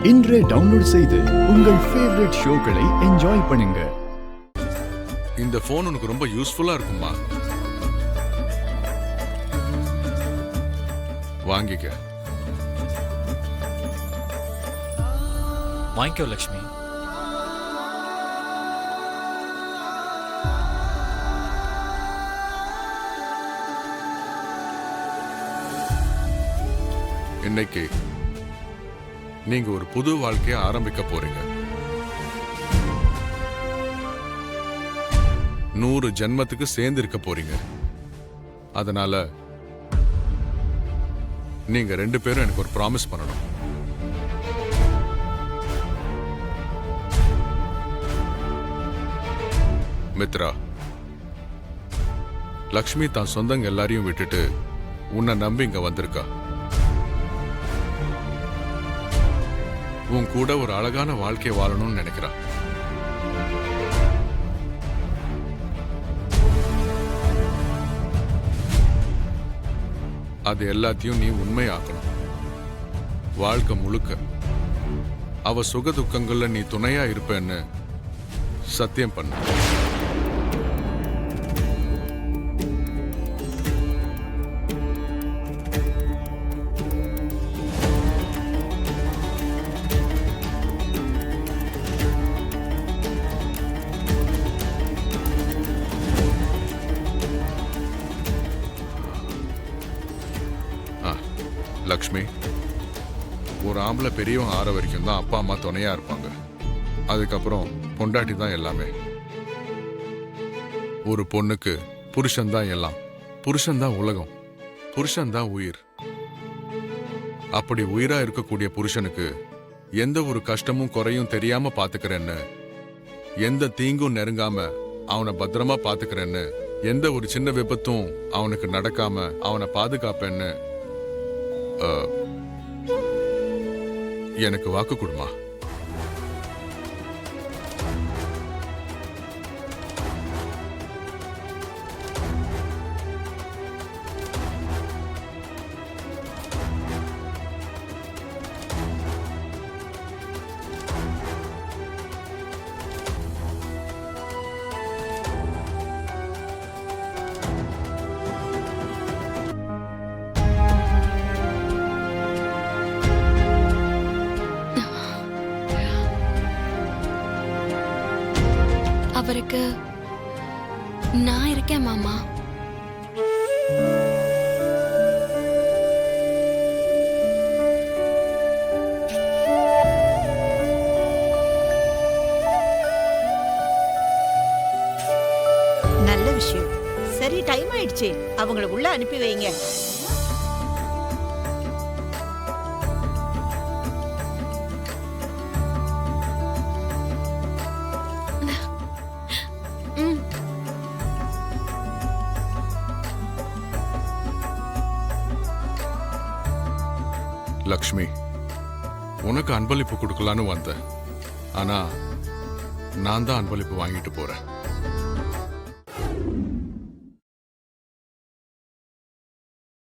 இன்றே டவுன்லோட் செய்து உங்கள் ஃபேவரட் ஷோக்களை என்ஜாய் பண்ணுங்க. இந்த போன் உனக்கு ரொம்ப யூஸ்ஃபுல்லா இருக்குமா? வாங்கிக்க. வாங்கிக்கோ லக்ஷ்மி. இன்னைக்கு நீங்க ஒரு புது வாழ்க்கையை ஆரம்பிக்க போறீங்க. 100 ஜென்மத்துக்கு சேர்ந்து இருக்க போறீங்க. அதனால நீங்க 2 பேரும் எனக்கு ஒரு ப்ராமிஸ் பண்ணணும். மித்ரா, லக்ஷ்மி தான் சொந்தங்க எல்லாரையும் விட்டுட்டு உன்னை நம்பி இங்க வந்திருக்கா. உன் கூட ஒரு அழகான வாழ்க்கையை வாழணும்னு நினைக்கிறா. அது எல்லாத்தையும் நீ உண்மையாக்கணும். வாழ்க்கை முழுக்க அவ சுக துக்கங்கள்ல நீ துணையா இருப்பேன்னு சத்தியம் பண்ணு. லக்ஷ்மி, ஒரு ஆம்பளை பெரியவன் ஆற வரைக்கும் தான் அப்பா அம்மா துணையா இருப்பாங்க. அதுக்கப்புறம் பொண்டாட்டி தான் எல்லாமே. ஒரு பொண்ணுக்கு புருஷன் தான் எல்லாம், புருஷன் தான் உலகம், புருஷன் தான் உயிர். அப்படி உயிரா இருக்கக்கூடிய புருஷனுக்கு எந்த ஒரு கஷ்டமும் குறையும் தெரியாம பாத்துக்கிறேன்னு, எந்த தீங்கும் நெருங்காம அவனை பத்திரமா பாத்துக்கிறேன்னு, எந்த ஒரு சின்ன விபத்தும் அவனுக்கு நடக்காம அவனை பாதுகாப்பேன்னு எனக்கு வாக்கு கொடுமா. அவருக்கு நான் இருக்கேன் மாமா. நல்ல விஷயம். சரி, டைம் ஆயிடுச்சு. அவங்கள உள்ள அனுப்பி வைங்க. லக்ஷ்மி, உனக்கு அன்பளிப்பு கொடுக்கலான்னு வந்தேன். ஆனா நான் தான் அன்பளிப்பு வாங்கிட்டு போறேன்.